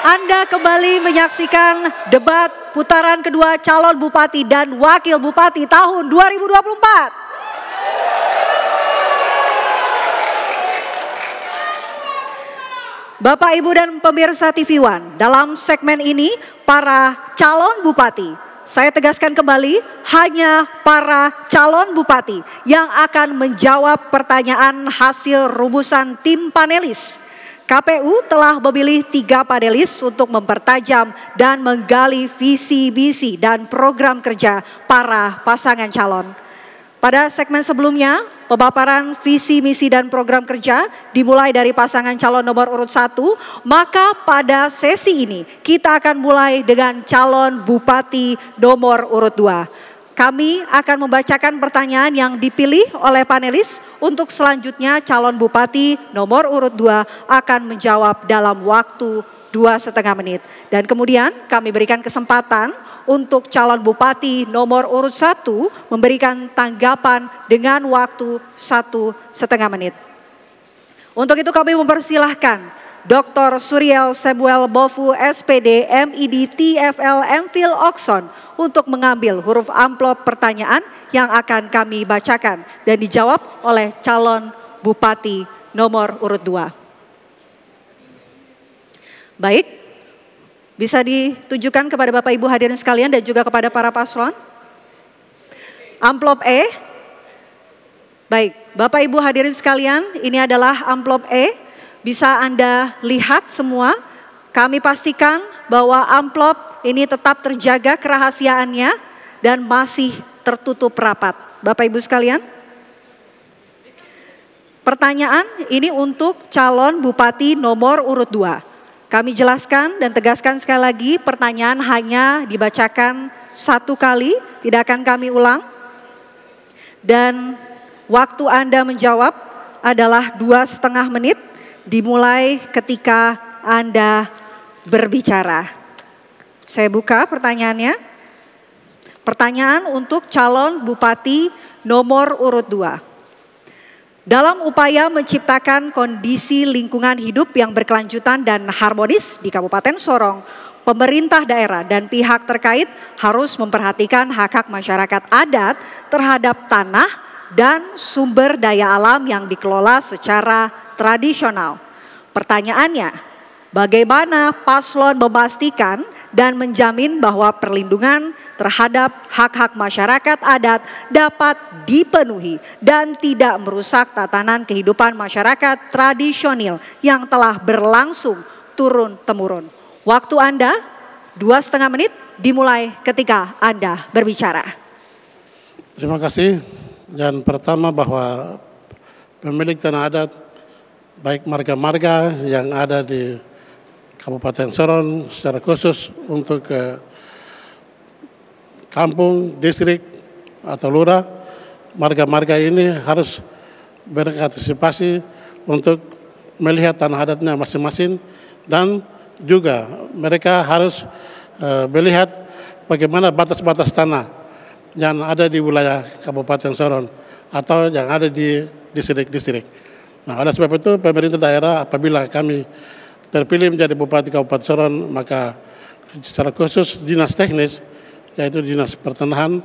Anda kembali menyaksikan debat putaran kedua calon bupati dan wakil bupati tahun 2024. Bapak, Ibu, dan pemirsa TV One, dalam segmen ini para calon bupati, saya tegaskan kembali, hanya para calon bupati yang akan menjawab pertanyaan hasil rumusan tim panelis. KPU telah memilih 3 panelis untuk mempertajam dan menggali visi misi dan program kerja para pasangan calon. Pada segmen sebelumnya, pemaparan visi misi dan program kerja dimulai dari pasangan calon nomor urut 1, maka pada sesi ini kita akan mulai dengan calon bupati nomor urut 2. Kami akan membacakan pertanyaan yang dipilih oleh panelis. Untuk selanjutnya calon bupati nomor urut 2 akan menjawab dalam waktu 2,5 menit. Dan kemudian kami berikan kesempatan untuk calon bupati nomor urut 1 memberikan tanggapan dengan waktu 1,5 menit. Untuk itu kami mempersilahkan Dr. Suriel Samuel Bofu SPD MID TFL MPhil Oxon untuk mengambil huruf amplop pertanyaan yang akan kami bacakan dan dijawab oleh calon bupati nomor urut 2. Baik, bisa ditujukan kepada Bapak Ibu hadirin sekalian dan juga kepada para paslon. Amplop E. Baik, Bapak Ibu hadirin sekalian, ini adalah amplop E. Bisa Anda lihat semua, kami pastikan bahwa amplop ini tetap terjaga kerahasiaannya dan masih tertutup rapat. Bapak Ibu sekalian, pertanyaan ini untuk calon bupati nomor urut 2. Kami jelaskan dan tegaskan sekali lagi, pertanyaan hanya dibacakan 1 kali, tidak akan kami ulang. Dan waktu Anda menjawab adalah 2,5 menit. Dimulai ketika Anda berbicara. Saya buka pertanyaannya. Pertanyaan untuk calon bupati nomor urut 2. Dalam upaya menciptakan kondisi lingkungan hidup yang berkelanjutan dan harmonis di Kabupaten Sorong, pemerintah daerah dan pihak terkait harus memperhatikan hak-hak masyarakat adat terhadap tanah dan sumber daya alam yang dikelola secara tradisional. Pertanyaannya, bagaimana paslon memastikan dan menjamin bahwa perlindungan terhadap hak-hak masyarakat adat dapat dipenuhi dan tidak merusak tatanan kehidupan masyarakat tradisional yang telah berlangsung turun-temurun? Waktu Anda 2,5 menit dimulai ketika Anda berbicara. Terima kasih. Yang pertama bahwa pemilik tanah adat baik marga-marga yang ada di Kabupaten Sorong secara khusus untuk kampung, distrik atau lurah, marga-marga ini harus berantisipasi untuk melihat tanah adatnya masing-masing dan juga mereka harus melihat bagaimana batas-batas tanah yang ada di wilayah Kabupaten Sorong atau yang ada di distrik-distrik. Nah, oleh sebab itu pemerintah daerah apabila kami terpilih menjadi Bupati Kabupaten Sorong, maka secara khusus dinas teknis, yaitu dinas pertanahan,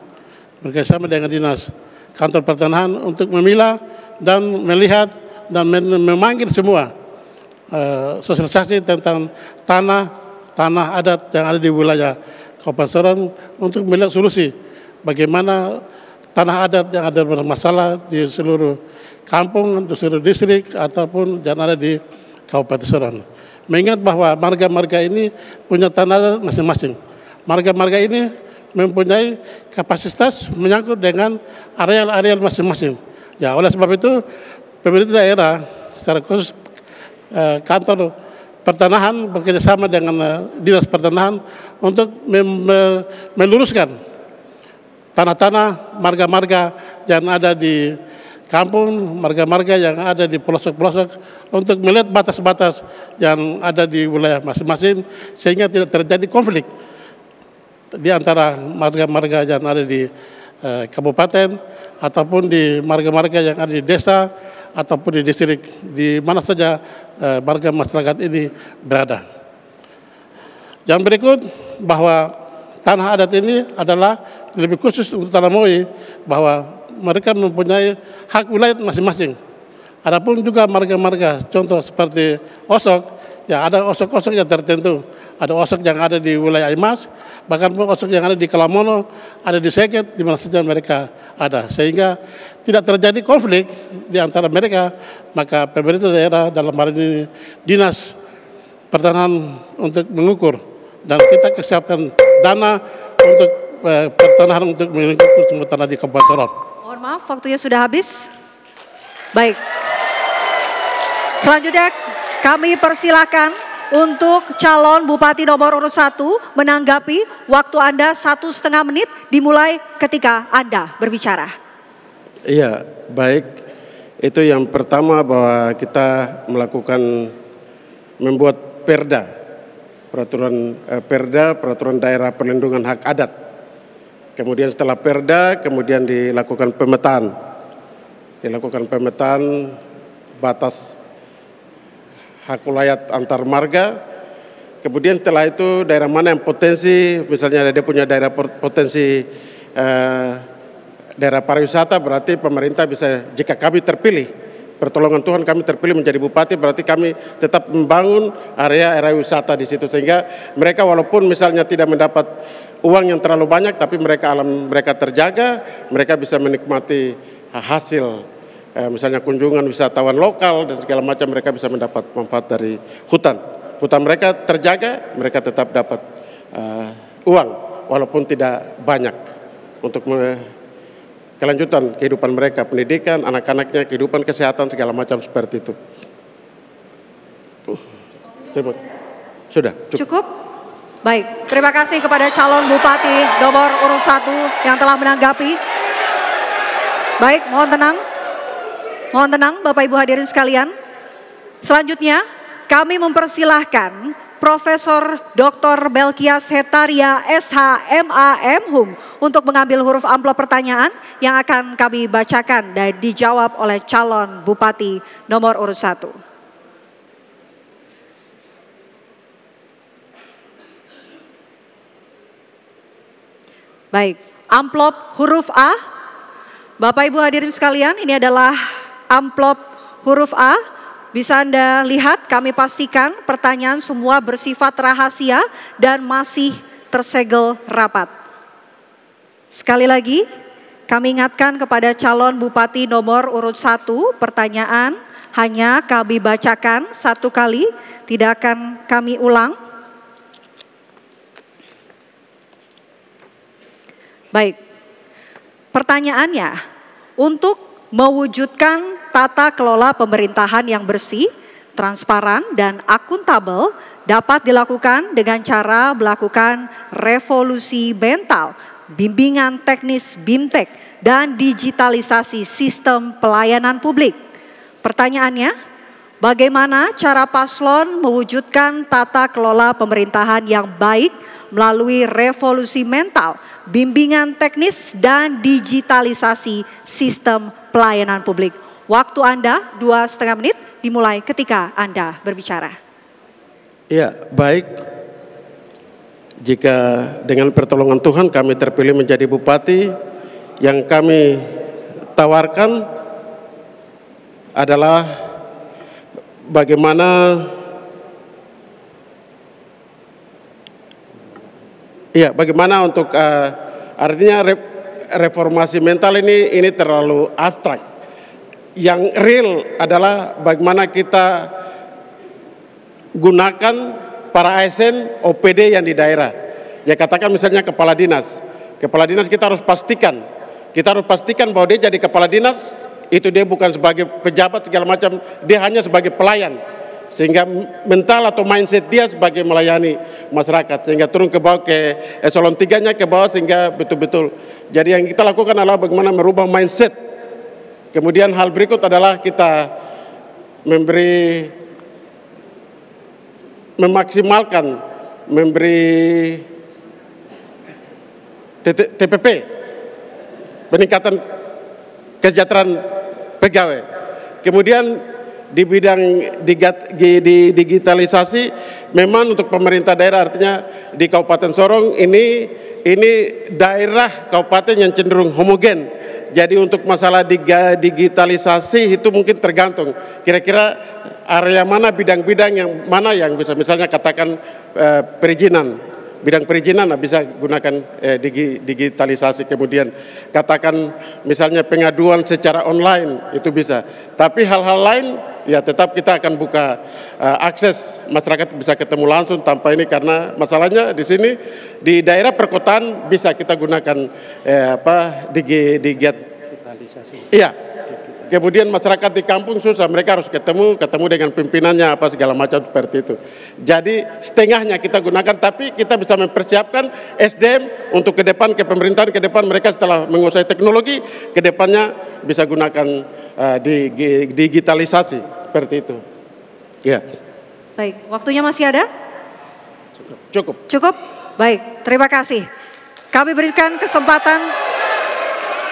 bekerjasama dengan dinas kantor pertanahan untuk memilah dan melihat dan memanggil semua sosialisasi tentang tanah adat yang ada di wilayah Kabupaten Sorong untuk melihat solusi bagaimana tanah adat yang ada bermasalah di seluruh kampung, di seluruh distrik ataupun yang ada di Kabupaten Sorong. Mengingat bahwa marga-marga ini punya tanah adat masing-masing. Marga-marga ini mempunyai kapasitas menyangkut dengan areal-areal masing-masing. Ya, oleh sebab itu pemerintah daerah secara khusus kantor pertanahan bekerjasama dengan dinas pertanahan untuk meluruskan tanah-tanah marga-marga yang ada di kampung, marga-marga yang ada di pelosok-pelosok untuk melihat batas-batas yang ada di wilayah masing-masing sehingga tidak terjadi konflik di antara marga-marga yang ada di kabupaten ataupun di marga-marga yang ada di desa ataupun di distrik di mana saja marga masyarakat ini berada. Yang berikut bahwa tanah adat ini adalah lebih khusus untuk tanah Moi, bahwa mereka mempunyai hak wilayah masing-masing. Adapun juga marga-marga, contoh seperti Osok, ya ada osok-osok yang tertentu. Ada osok yang ada di wilayah Imas, bahkan pun osok yang ada di Kalamono, ada di Seket, di mana saja mereka ada. Sehingga tidak terjadi konflik di antara mereka, maka pemerintah daerah dalam hal ini Dinas Pertanahan untuk mengukur, dan kita kesiapkan dana untuk pertanahan untuk mengukur semua tanah di Kabupaten Sorong. Mohon maaf, waktunya sudah habis. Baik. Selanjutnya kami persilakan untuk calon Bupati nomor urut 1 menanggapi. Waktu Anda 1,5 menit dimulai ketika Anda berbicara. Iya, baik. Itu yang pertama, bahwa kita membuat peraturan daerah perlindungan hak adat. Kemudian setelah perda, kemudian dilakukan pemetaan batas hak wilayah antar marga. Kemudian setelah itu daerah mana yang potensi, misalnya dia punya daerah potensi daerah pariwisata, berarti pemerintah bisa, jika kami terpilih, pertolongan Tuhan kami terpilih menjadi bupati, berarti kami tetap membangun area wisata di situ, sehingga mereka walaupun misalnya tidak mendapat uang yang terlalu banyak, tapi alam mereka terjaga, mereka bisa menikmati hasil misalnya kunjungan wisatawan lokal dan segala macam, mereka bisa mendapat manfaat dari hutan mereka terjaga, mereka tetap dapat uang walaupun tidak banyak untuk kelanjutan kehidupan mereka, pendidikan anak-anaknya, kehidupan kesehatan segala macam seperti itu. Sudah cukup. Baik, terima kasih kepada calon Bupati nomor urut 1 yang telah menanggapi. Baik, mohon tenang Bapak Ibu hadirin sekalian. Selanjutnya kami mempersilahkan Profesor Dr. Belkias Hetaria SH.MA M.Hum untuk mengambil huruf amplop pertanyaan yang akan kami bacakan dan dijawab oleh calon Bupati nomor urut 1. Baik, amplop huruf A. Bapak Ibu hadirin sekalian, ini adalah amplop huruf A. Bisa Anda lihat, kami pastikan pertanyaan semua bersifat rahasia dan masih tersegel rapat. Sekali lagi, kami ingatkan kepada calon Bupati nomor urut 1, pertanyaan hanya kami bacakan 1 kali, tidak akan kami ulang. Baik, pertanyaannya, untuk mewujudkan tata kelola pemerintahan yang bersih, transparan, dan akuntabel dapat dilakukan dengan cara melakukan revolusi mental, bimbingan teknis BIMTEK, dan digitalisasi sistem pelayanan publik. Pertanyaannya, bagaimana cara paslon mewujudkan tata kelola pemerintahan yang baik melalui revolusi mental, bimbingan teknis, dan digitalisasi sistem pelayanan publik? Waktu Anda 2,5 menit dimulai ketika Anda berbicara. Ya, baik. Jika dengan pertolongan Tuhan kami terpilih menjadi bupati, yang kami tawarkan adalah bagaimana untuk artinya reformasi mental ini terlalu abstrak. Yang real adalah bagaimana kita gunakan para ASN OPD yang di daerah. Ya, katakan misalnya kepala dinas kita harus pastikan bahwa dia jadi kepala dinas itu dia bukan sebagai pejabat segala macam, dia hanya sebagai pelayan, sehingga mental atau mindset dia sebagai melayani masyarakat, sehingga turun ke bawah, ke eselon 3-nya ke bawah, sehingga betul-betul. Jadi yang kita lakukan adalah bagaimana merubah mindset. Kemudian hal berikut adalah kita memberi TPP, peningkatan kesejahteraan pegawai. Kemudian di bidang digitalisasi memang untuk pemerintah daerah, artinya di Kabupaten Sorong ini daerah kabupaten yang cenderung homogen. Jadi untuk masalah digitalisasi itu mungkin tergantung kira-kira area mana, bidang-bidang yang mana yang bisa, misalnya katakan perizinan, bidang perizinan bisa gunakan digitalisasi. Kemudian katakan misalnya pengaduan secara online itu bisa. Tapi hal-hal lain ya tetap kita akan buka akses masyarakat bisa ketemu langsung tanpa ini, karena masalahnya di sini di daerah perkotaan bisa kita gunakan digitalisasi. Iya. Kemudian masyarakat di kampung susah, mereka harus ketemu dengan pimpinannya apa segala macam seperti itu. Jadi setengahnya kita gunakan, tapi kita bisa mempersiapkan SDM untuk ke depan, ke pemerintahan ke depan, mereka setelah menguasai teknologi ke depannya bisa gunakan digitalisasi seperti itu. Ya. Baik, waktunya masih ada? Cukup. Cukup? Baik, terima kasih. Kami berikan kesempatan,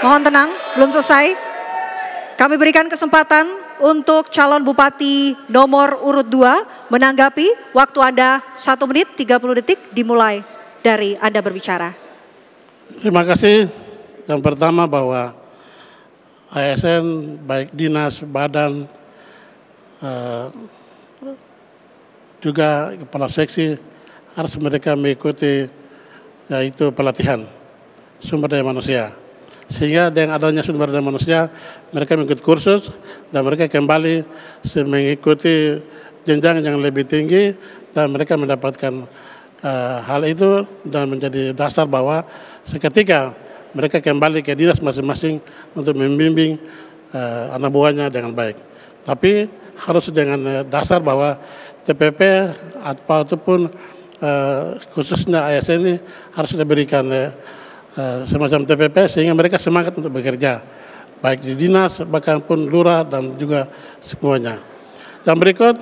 mohon tenang, belum selesai. Kami berikan kesempatan untuk calon bupati nomor urut 2 menanggapi. Waktu Anda 1 menit 30 detik dimulai dari Anda berbicara. Terima kasih. Yang pertama bahwa ASN, baik dinas, badan, juga kepala seksi harus mereka mengikuti yaitu pelatihan sumber daya manusia. Sehingga dengan adanya sumber daya manusia, mereka mengikuti kursus dan mereka kembali mengikuti jenjang yang lebih tinggi dan mereka mendapatkan hal itu dan menjadi dasar bahwa seketika mereka kembali ke dinas masing-masing untuk membimbing anak buahnya dengan baik. Tapi harus dengan dasar bahwa TPP ataupun khususnya ASN ini harus diberikan semacam TPP sehingga mereka semangat untuk bekerja baik di dinas bahkan pun lurah dan juga semuanya. Yang berikut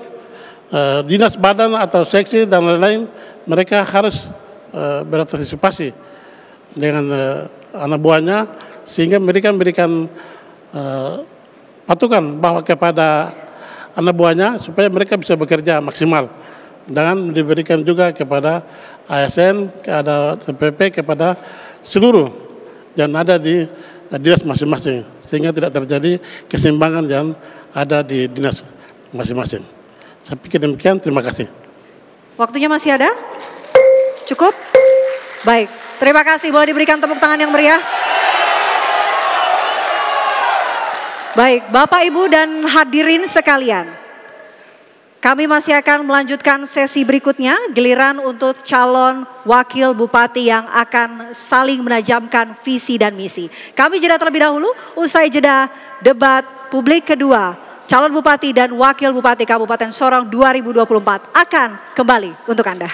dinas, badan atau seksi dan lain-lain mereka harus berpartisipasi dengan anak buahnya sehingga mereka memberikan patukan bahwa kepada anak buahnya supaya mereka bisa bekerja maksimal dan diberikan juga kepada ASN, ada TPP kepada seluruh yang ada di dinas masing-masing sehingga tidak terjadi keseimbangan yang ada di dinas masing-masing. Saya pikir demikian, terima kasih. Waktunya masih ada? Cukup? Baik, terima kasih. Boleh diberikan tepuk tangan yang meriah? Baik, Bapak, Ibu, dan hadirin sekalian. Kami masih akan melanjutkan sesi berikutnya, giliran untuk calon wakil bupati yang akan saling menajamkan visi dan misi. Kami jeda terlebih dahulu, usai jeda debat publik kedua, calon bupati dan wakil bupati Kabupaten Sorong 2024 akan kembali untuk Anda.